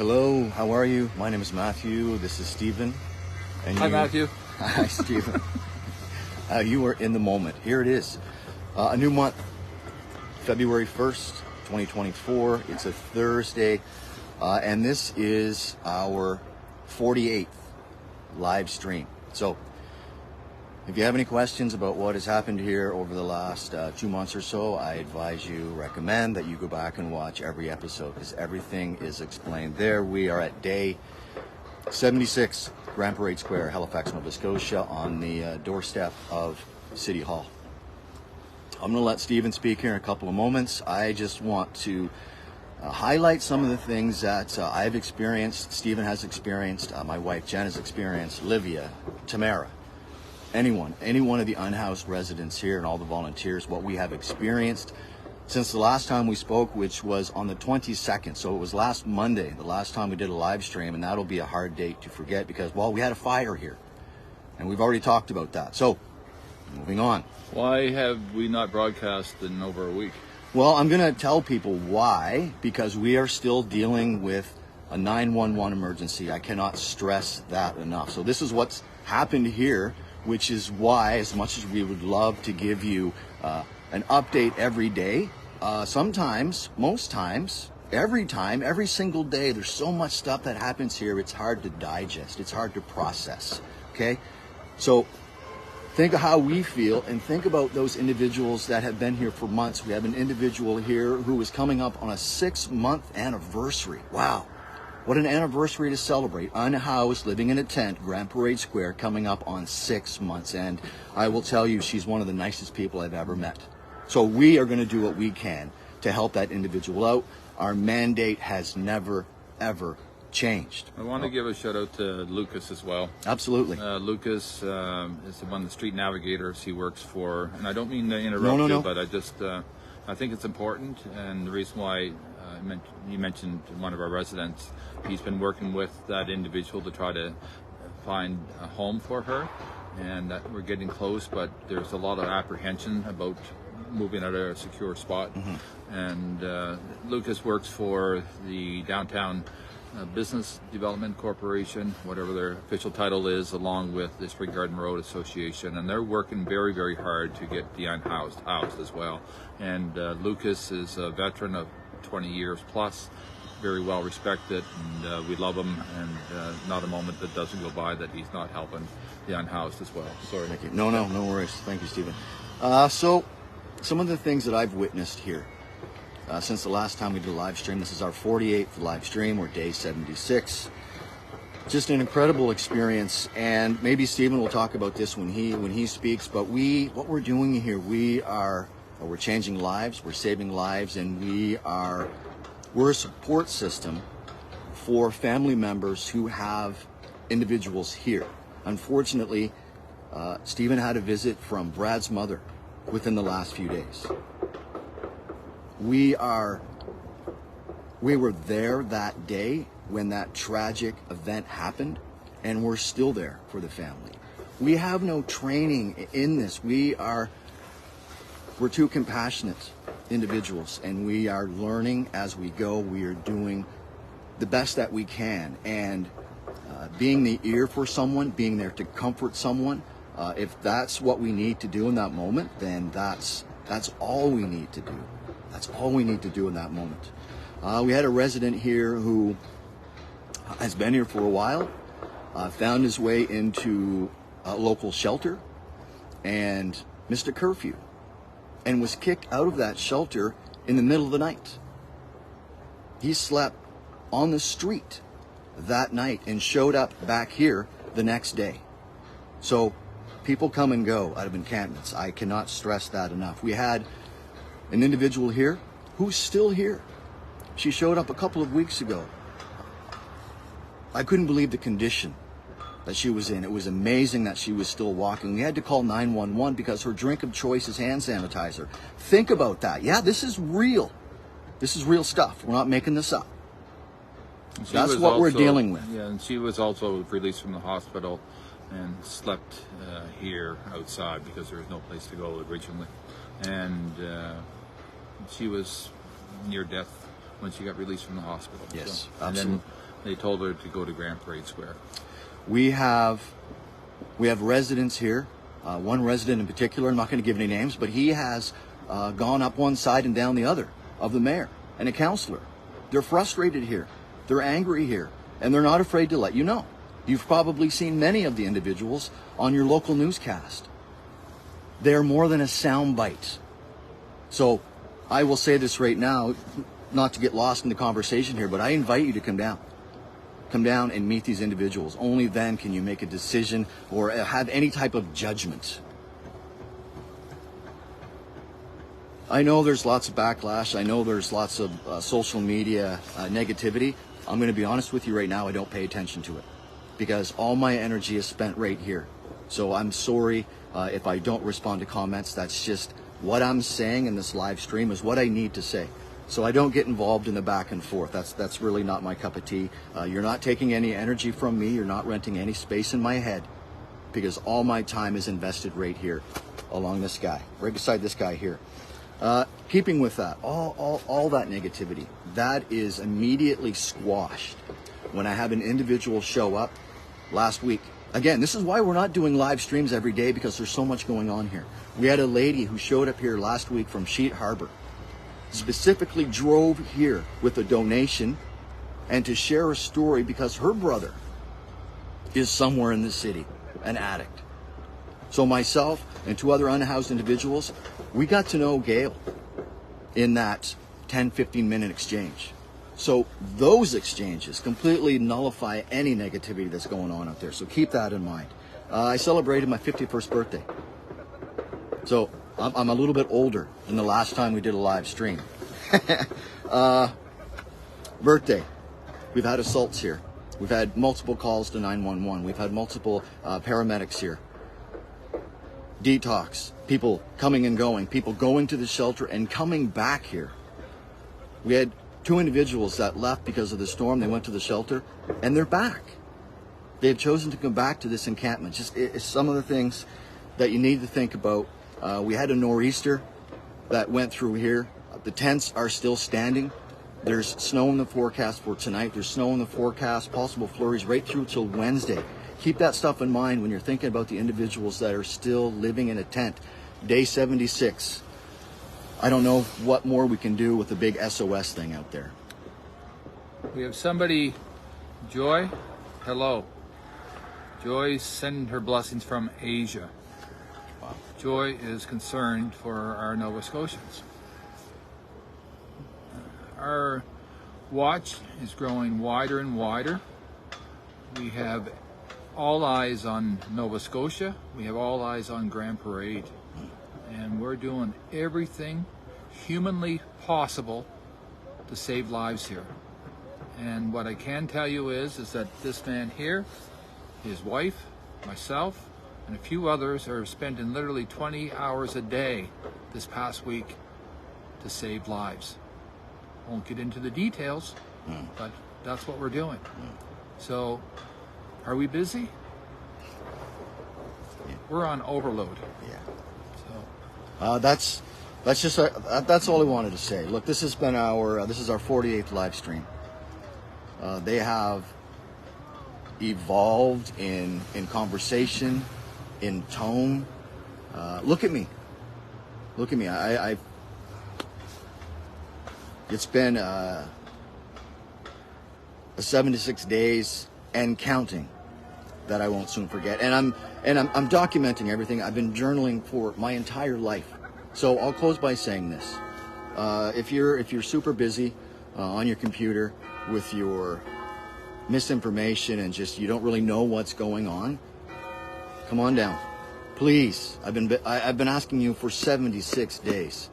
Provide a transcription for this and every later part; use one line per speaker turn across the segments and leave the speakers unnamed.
Hello, how are you? My name is Matthew. This is Stephen. And
Hi, Matthew.
Hi, Stephen. You are in the moment. Here it is. A new month, February 1st, 2024. It's a Thursday. And this is our 48th live stream. So, if you have any questions about what has happened here over the last 2 months or so, I recommend that you go back and watch every episode because everything is explained there. We are at day 76, Grand Parade Square, Halifax, Nova Scotia, on the doorstep of City Hall. I'm going to let Stephen speak here in a couple of moments. I just want to highlight some of the things that I've experienced, Stephen has experienced, my wife Jen has experienced, Livia, Tamara. Any one of the unhoused residents here and all the volunteers, what we have experienced since the last time we spoke, which was on the 22nd. So it was last Monday, the last time we did a live stream, and that'll be a hard date to forget because, well, we had a fire here. And we've already talked about that. So, moving on.
Why have we not broadcast in over a week?
Well, I'm going to tell people why, because we are still dealing with a 911 emergency. I cannot stress that enough. So this is what's happened here, which is why, as much as we would love to give you an update every day, sometimes, most times, every single day, there's so much stuff that happens here, it's hard to digest, it's hard to process, okay? So think of how we feel and think about those individuals that have been here for months. We have an individual here who is coming up on a 6-month anniversary. Wow. What an anniversary to celebrate. Unhoused, living in a tent, Grand Parade Square, coming up on 6 months. And I will tell you, she's one of the nicest people I've ever met. So we are going to do what we can to help that individual out. Our mandate has never, ever changed.
I want to give a shout out to Lucas as well.
Absolutely.
Lucas is one of the street navigators he works for. And I don't mean to interrupt you, but I think it's important. And the reason why you mentioned one of our residents, he's been working with that individual to try to find a home for her, and that we're getting close, but there's a lot of apprehension about moving out of a secure spot. Mm-hmm. And Lucas works for the Downtown Business Development Corporation, whatever their official title is, along with the Spring Garden Road Association, and they're working very, very hard to get the unhoused housed as well. And Lucas is a veteran of 20 years plus, very well respected, and we love him, and not a moment that doesn't go by that he's not helping the unhoused as well. Sorry.
Thank you. No worries. Thank you, Stephen. So some of the things that I've witnessed here since the last time we did a live stream, this is our 48th live stream, we're day 76. Just an incredible experience, and maybe Stephen will talk about this when he speaks, but what we're doing here, we're changing lives, we're saving lives, and we're a support system for family members who have individuals here. Unfortunately, Stephen had a visit from Brad's mother within the last few days. We were there that day when that tragic event happened, and we're still there for the family. We have no training in this. We're two compassionate individuals, and we are learning as we go. We are doing the best that we can, and being the ear for someone, being there to comfort someone. If that's what we need to do in that moment, then that's all we need to do. That's all we need to do in that moment. We had a resident here who has been here for a while, found his way into a local shelter, and missed a curfew, and was kicked out of that shelter in the middle of the night. He slept on the street that night and showed up back here the next day. So people come and go out of encampments. I cannot stress that enough. We had an individual here who's still here. She showed up a couple of weeks ago. I couldn't believe the condition that she was in. It was amazing that she was still walking. We had to call 911 because her drink of choice is hand sanitizer. Think about that. Yeah, this is real. This is real stuff. We're not making this up. That's what we're dealing with.
Yeah, and she was also released from the hospital and slept here outside because there was no place to go originally. And she was near death when she got released from the hospital.
Yes,
so,
absolutely.
And they told her to go to Grand Parade Square.
We have residents here. One resident in particular, I'm not going to give any names, but he has gone up one side and down the other of the mayor and a councillor. They're frustrated here. They're angry here. And they're not afraid to let you know. You've probably seen many of the individuals on your local newscast. They're more than a sound bite. So I will say this right now, not to get lost in the conversation here, but I invite you to come down. Come down and meet these individuals. Only then can you make a decision or have any type of judgment. I know there's lots of backlash. I know there's lots of social media negativity. I'm going to be honest with you right now, I don't pay attention to it because all my energy is spent right here. So I'm sorry if I don't respond to comments. That's just what I'm saying in this live stream is what I need to say. So I don't get involved in the back and forth. That's really not my cup of tea. You're not taking any energy from me. You're not renting any space in my head because all my time is invested right here along this guy, right beside this guy here. Keeping with that, all that negativity, that is immediately squashed when I have an individual show up last week. Again, this is why we're not doing live streams every day because there's so much going on here. We had a lady who showed up here last week from Sheet Harbor, specifically drove here with a donation and to share a story because her brother is somewhere in the city, an addict. So myself and two other unhoused individuals, we got to know Gail in that 10-15 minute exchange. So those exchanges completely nullify any negativity that's going on out there. So keep that in mind. I celebrated my 51st birthday. So I'm a little bit older than the last time we did a live stream. Birthday. We've had assaults here. We've had multiple calls to 911. We've had multiple paramedics here. Detox. People coming and going. People going to the shelter and coming back here. We had 2 individuals that left because of the storm. They went to the shelter and they're back. They've chosen to come back to this encampment. It's some of the things that you need to think about. We had a nor'easter that went through here. The tents are still standing. There's snow in the forecast for tonight. There's snow in the forecast, possible flurries right through till Wednesday. Keep that stuff in mind when you're thinking about the individuals that are still living in a tent. Day 76. I don't know what more we can do with the big SOS thing out there.
We have somebody, Joy. Hello. Joy's sending her blessings from Asia.
Wow.
Joy is concerned for our Nova Scotians. Our watch is growing wider and wider. We have all eyes on Nova Scotia. We have all eyes on Grand Parade. And we're doing everything humanly possible to save lives here. And what I can tell you is that this man here, his wife, myself, and a few others are spending literally 20 hours a day this past week to save lives. Won't get into the details, but that's what we're doing. So, are we busy?
Yeah.
We're on overload.
Yeah.
So
that's all I wanted to say. Look, this has been this is our 48th live stream. They have evolved in conversation, in tone. Look at me. Look at me. It's been 76 days and counting that I won't soon forget. And I'm documenting everything. I've been journaling for my entire life. So I'll close by saying this: if you're super busy on your computer with your misinformation and just you don't really know what's going on, come on down, please. I've been asking you for 76 days.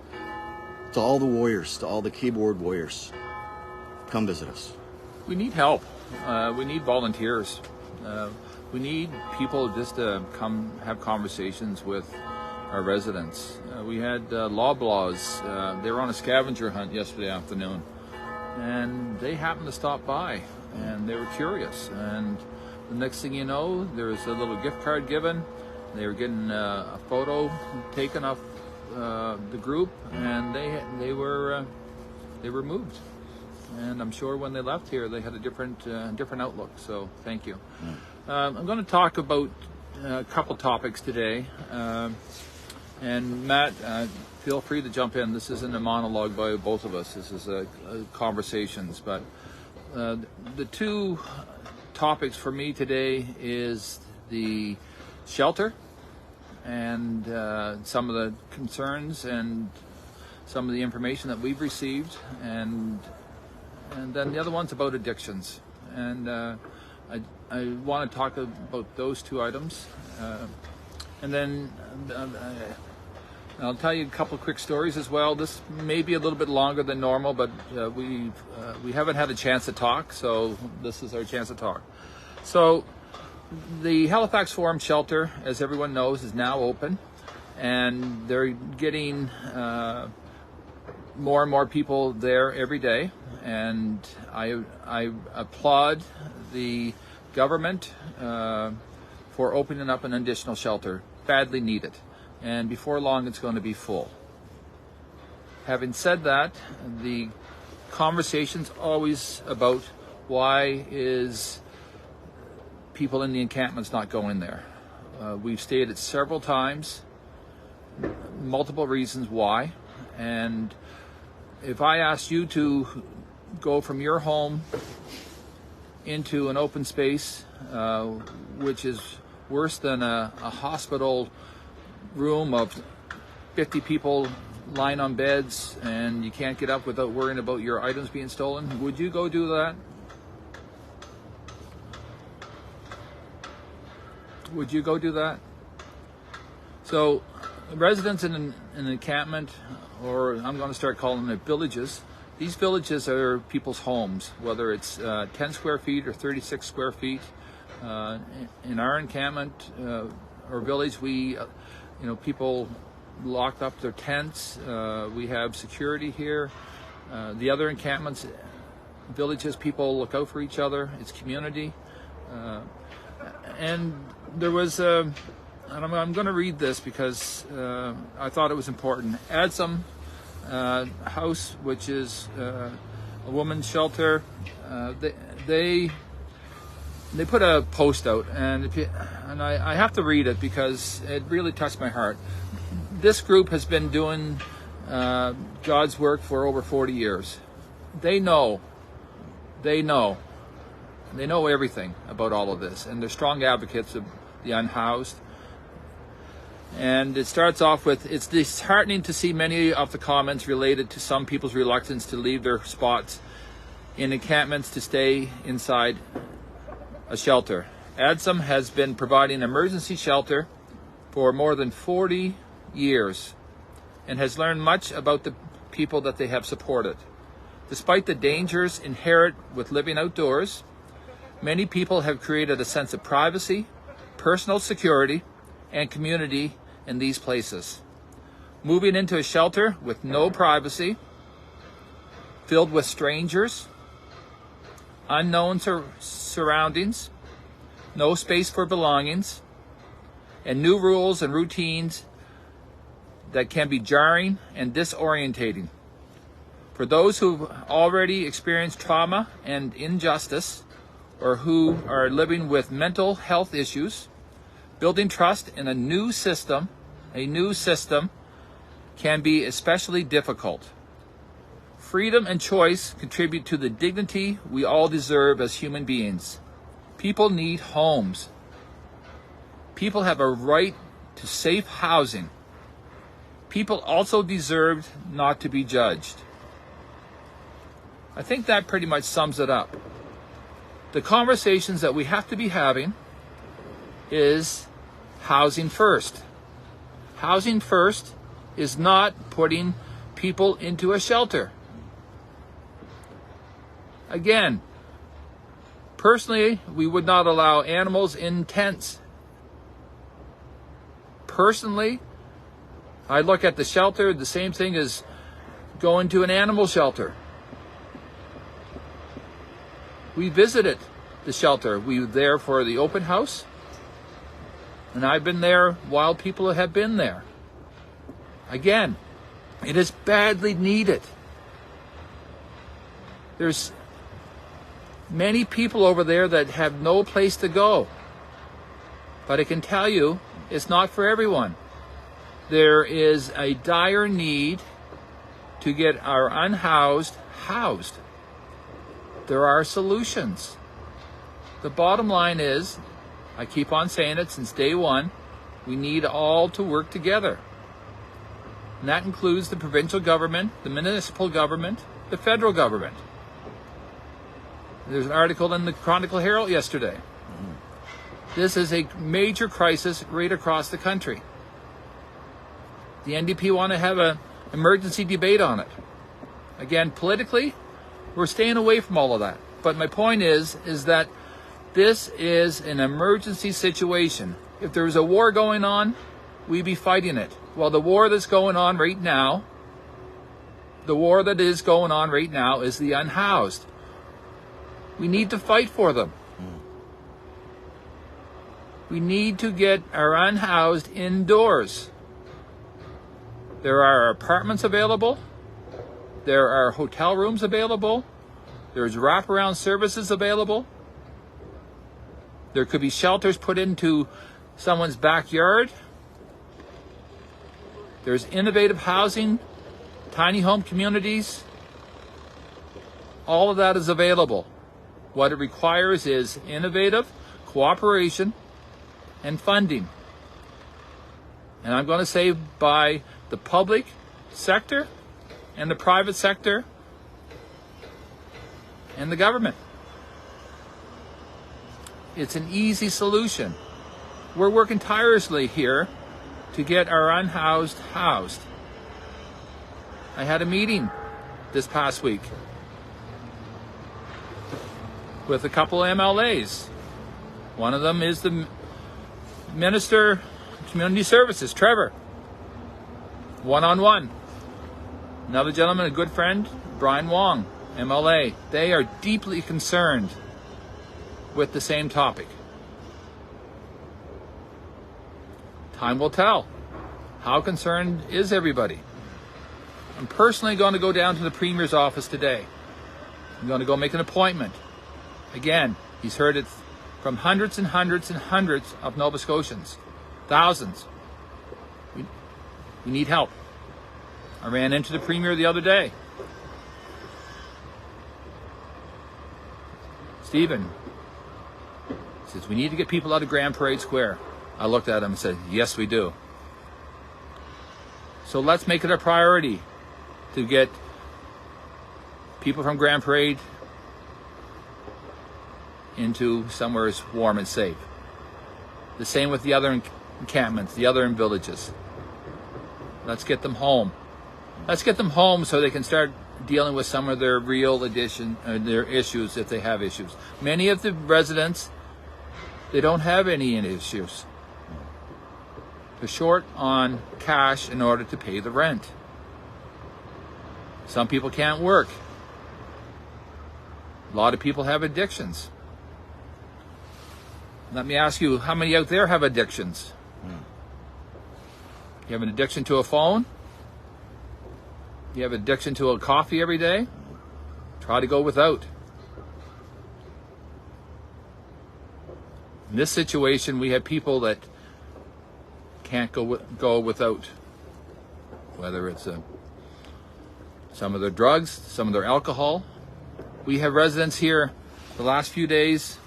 To all the warriors, to all the keyboard warriors, come visit us.
we need help. We need volunteers. We need people just to come have conversations with our residents. We had Loblaws. They were on a scavenger hunt yesterday afternoon, and they happened to stop by, and they were curious. And the next thing you know, there was a little gift card given. They were getting a photo taken of the group, and they were moved. and I'm sure when they left here they had a different outlook. So thank you. I'm going to talk about a couple topics today, and Matt, feel free to jump in. This isn't a monologue by both of us. This is a conversations. But the two topics for me today is the shelter and some of the concerns and some of the information that we've received, and then the other one's about addictions. And I want to talk about those two items, and then I'll tell you a couple of quick stories as well. This may be a little bit longer than normal, but we haven't had a chance to talk, so this is our chance to talk. So the Halifax Forum shelter, as everyone knows, is now open, and they're getting more and more people there every day. And I applaud the government for opening up an additional shelter, badly needed. And before long, it's going to be full. Having said that, the conversation's always about why is people in the encampments not going there. We've stated several times, multiple reasons why. And if I asked you to go from your home into an open space, which is worse than a hospital room of 50 people lying on beds and you can't get up without worrying about your items being stolen, would you go do that? Would you go do that? So residents in an encampment, or I'm going to start calling them villages, these villages are people's homes, whether it's 10 square feet or 36 square feet. In our encampment or village, people locked up their tents. We have security here. The other encampments, villages, people look out for each other. It's community. And there was, and I'm going to read this because I thought it was important. Adsum House, which is a woman's shelter, they put a post out, and I have to read it because it really touched my heart. This group has been doing God's work for over 40 years. They know everything about all of this, and they're strong advocates of the unhoused. And it starts off with, it's disheartening to see many of the comments related to some people's reluctance to leave their spots in encampments to stay inside a shelter. Adsum has been providing emergency shelter for more than 40 years and has learned much about the people that they have supported. Despite the dangers inherent with living outdoors, many people have created a sense of privacy, personal security, and community in these places. Moving into a shelter with no privacy, filled with strangers, unknown surroundings, no space for belongings, and new rules and routines that can be jarring and disorientating. For those who've already experienced trauma and injustice, or who are living with mental health issues, building trust in a new system can be especially difficult. Freedom and choice contribute to the dignity we all deserve as human beings. People need homes. People have a right to safe housing. People also deserve not to be judged. I think that pretty much sums it up. The conversations that we have to be having is housing first. Housing first is not putting people into a shelter. Again, personally, we would not allow animals in tents. Personally, I look at the shelter the same thing as going to an animal shelter. We visited the shelter. We were there for the open house. And I've been there while people have been there. Again, it is badly needed. There's many people over there that have no place to go. But I can tell you, it's not for everyone. There is a dire need to get our unhoused housed. There are solutions. The bottom line is, I keep on saying it since day one, we need all to work together. And that includes the provincial government, the municipal government, the federal government. There's an article in the Chronicle Herald yesterday. This is a major crisis right across the country. The NDP want to have an emergency debate on it. Again, politically, we're staying away from all of that. But my point is that this is an emergency situation. If there was a war going on, we'd be fighting it. Well, the war that's going on right now, is the unhoused. We need to fight for them. We need to get our unhoused indoors. There are apartments available. There are hotel rooms available. There's wraparound services available. There could be shelters put into someone's backyard. There's innovative housing, tiny home communities. All of that is available. What it requires is innovative cooperation and funding. And I'm going to say by the public sector and the private sector and the government. It's an easy solution. We're working tirelessly here to get our unhoused housed. I had a meeting this past week with a couple of MLAs. One of them is the Minister of Community Services, Trevor. One-on-one. Another gentleman, a good friend, Brian Wong, MLA. They are deeply concerned with the same topic. Time will tell. How concerned is everybody? I'm personally going to go down to the Premier's office today. I'm going to go make an appointment. Again, he's heard it from hundreds and hundreds and hundreds of Nova Scotians. Thousands. We need help. I ran into the Premier the other day. Stephen says, we need to get people out of Grand Parade Square. I looked at him and said, yes, we do. So let's make it a priority to get people from Grand Parade into somewhere warm and safe. The same with the other encampments, the other villages. Let's get them home. Let's get them home so they can start dealing with some of their real their issues if they have issues. Many of the residents, they don't have any issues. They're short on cash in order to pay the rent. Some people can't work. A lot of people have addictions. Let me ask you, how many out there have addictions? You have an addiction to a phone? You have addiction to a coffee every day? Try to go without. In this situation, we have people that can't go without. Whether it's some of their drugs, some of their alcohol. We have residents here the last few days,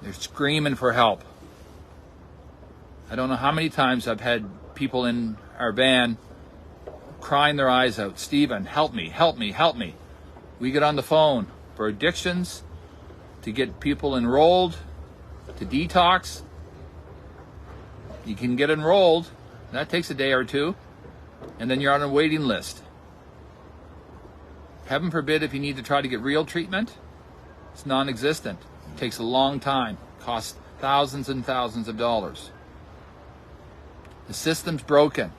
they're screaming for help. I don't know how many times I've had people in our van crying their eyes out. Stephen, help me, help me, help me. We get on the phone for addictions, to get people enrolled, to detox. You can get enrolled. That takes a day or two. And then you're on a waiting list. Heaven forbid if you need to try to get real treatment. It's non-existent. It takes a long time. Costs thousands and thousands of dollars. The system's broken.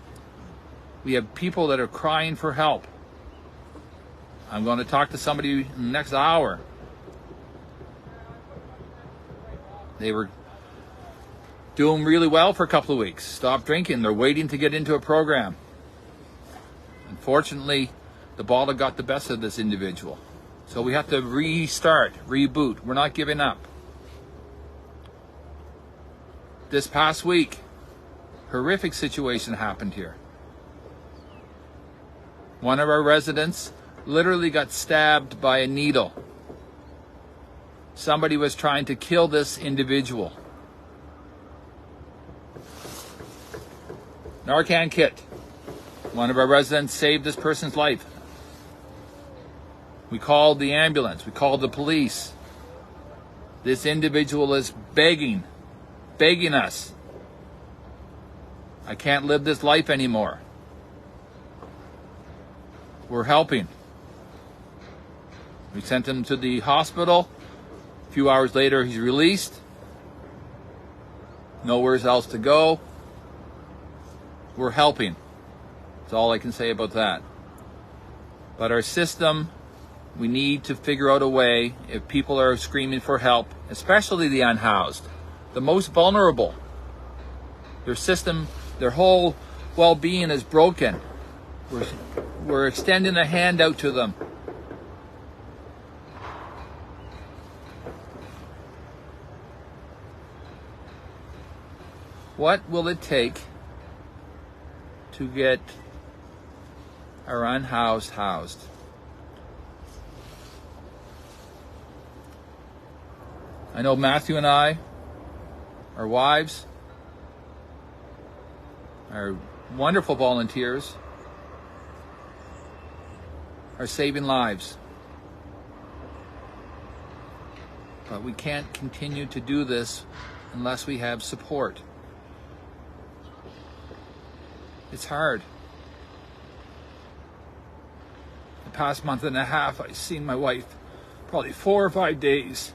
We have people that are crying for help. I'm going to talk to somebody in the next hour. They were doing really well for a couple of weeks. Stopped drinking. They're waiting to get into a program. Unfortunately, the bottle got the best of this individual. So we have to restart, reboot. We're not giving up. This past week, horrific situation happened here. One of our residents literally got stabbed by a needle. Somebody was trying to kill this individual. Narcan kit. One of our residents saved this person's life. We called the ambulance. We called the police. This individual is begging us. I can't live this life anymore. We're helping. We sent him to the hospital. A few hours later, he's released. Nowhere else to go. We're helping. That's all I can say about that. But our system, we need to figure out a way, if people are screaming for help, especially the unhoused, the most vulnerable. Their system, their whole well-being is broken. We're extending a hand out to them. What will it take to get our unhoused housed? I know Matthew and I, our wives, our wonderful volunteers, are saving lives. But we can't continue to do this unless we have support. It's hard. The past month and a half, I've seen my wife probably 4 or 5 days.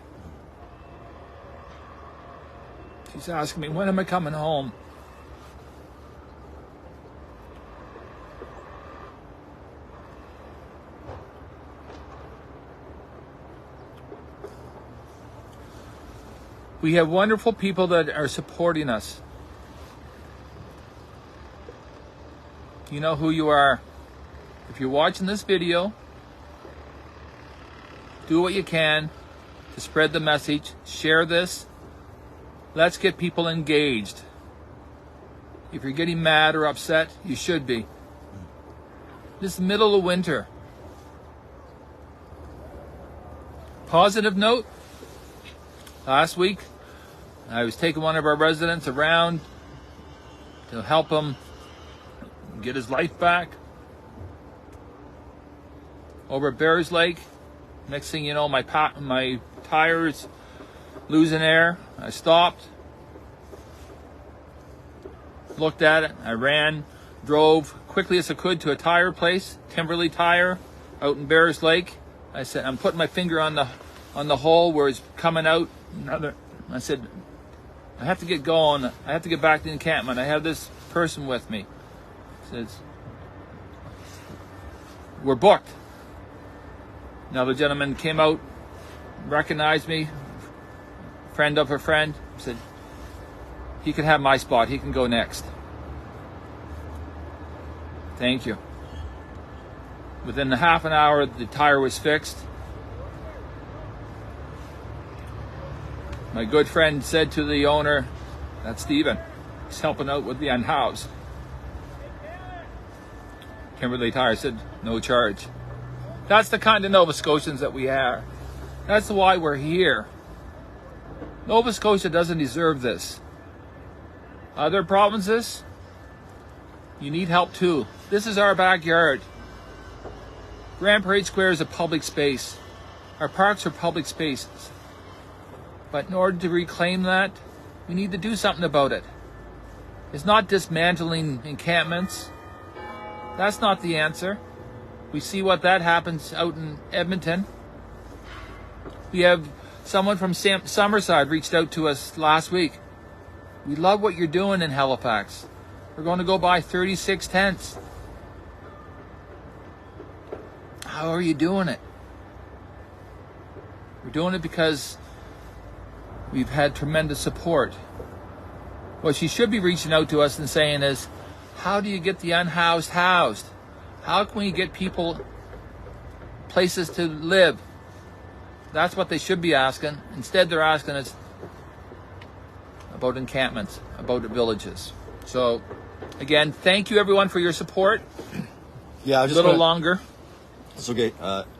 She's asking me, when am I coming home? We have wonderful people that are supporting us. You know who you are. If you're watching this video, do what you can to spread the message. Share this. Let's get people engaged. If you're getting mad or upset, you should be. This is the middle of winter. Positive note. Last week, I was taking one of our residents around to help him get his life back over at Bears Lake. Next thing you know, my tires losing air. I stopped, looked at it. I ran, drove quickly as I could to a tire place, Timberley Tire, out in Bears Lake. I said, I'm putting my finger on the hole where it's coming out. I said, I have to get going. I have to get back to the encampment. I have this person with me. Says, we're booked. Another gentleman came out, recognized me, friend of a friend, said, he can have my spot, he can go next. Thank you. Within a half an hour, the tire was fixed. My good friend said to the owner, that's Stephen, he's helping out with the unhoused. Kimberly Tire said, no charge. That's the kind of Nova Scotians that we are. That's why we're here. Nova Scotia doesn't deserve this. Other provinces, you need help too. This is our backyard. Grand Parade Square is a public space. Our parks are public spaces. But in order to reclaim that, we need to do something about it. It's not dismantling encampments. That's not the answer. We see what that happens out in Edmonton. We have someone from Summerside reached out to us last week. We love what you're doing in Halifax. We're going to go buy 36 tents. How are you doing it? We're doing it because we've had tremendous support. What she should be reaching out to us and saying is, how do you get the unhoused housed? How can we get people places to live, That's what they should be asking. Instead, they're asking us about encampments, about the villages. So, again, thank you everyone for your support.
Yeah, I just
a little longer.
It's okay.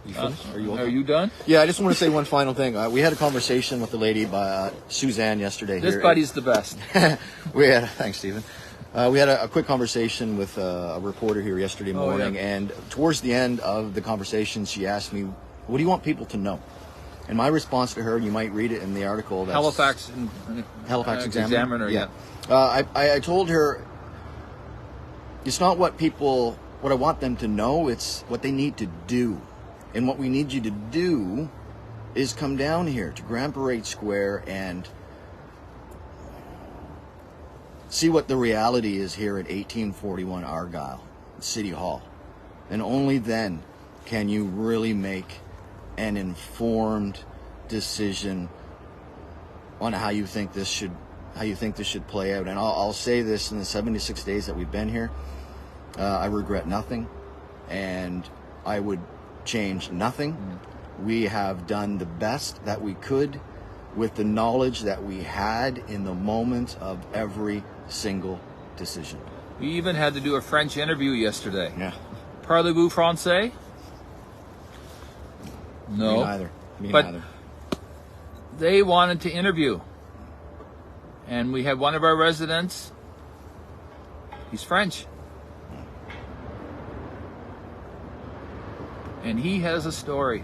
You finished?
Are you done?
Yeah, I just want to say one final thing. We had a conversation with the lady by Suzanne yesterday.
This buddy's the best.
Thanks, Stephen. We had a quick conversation with a reporter here yesterday morning, and towards the end of the conversation, she asked me, "What do you want people to know?" And my response to her, and you might read it in the article, that's
Halifax Examiner. Yeah.
I told her it's not what I want them to know, it's what they need to do. And what we need you to do is come down here to Grand Parade Square and see what the reality is here at 1841 Argyle City Hall. And only then can you really make an informed decision on how you think this should play out. And I'll say this: in the 76 days that we've been here, I regret nothing, and I would change nothing. We have done the best that we could with the knowledge that we had in the moment of every single decision.
We even had to do a French interview yesterday.
Yeah.
Parlez-vous français? No.
Me neither.
But they wanted to interview. And we had one of our residents, he's French. And he has a story.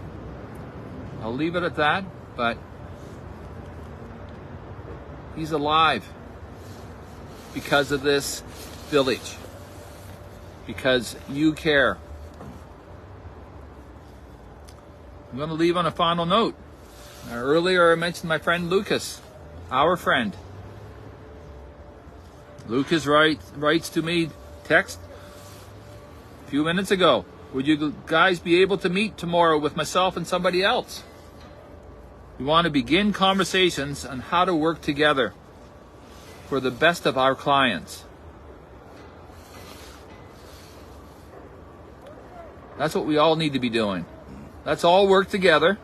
I'll leave it at that, but he's alive because of this village, because you care. I'm going to leave on a final note. Earlier I mentioned my friend Lucas, our friend. Lucas writes to me, text a few minutes ago, "Would you guys be able to meet tomorrow with myself and somebody else? We want to begin conversations on how to work together for the best of our clients." That's what we all need to be doing. Let's all work together.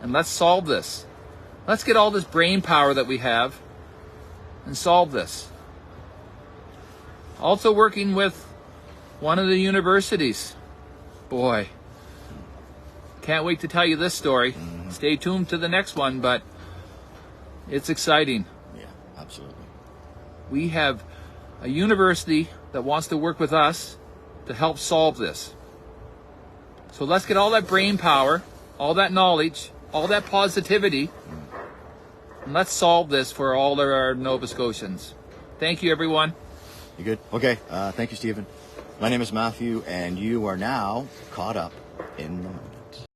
And let's solve this. Let's get all this brain power that we have and solve this. Also working with one of the universities. Boy, can't wait to tell you this story. Stay tuned to the next one, but it's exciting.
Yeah, absolutely.
We have a university that wants to work with us to help solve this. So let's get all that brain power, all that knowledge, all that positivity, and let's solve this for all of our Nova Scotians. Thank you, everyone.
You good? Okay. Thank you, Stephen. My name is Matthew, and you are now caught up in the moment.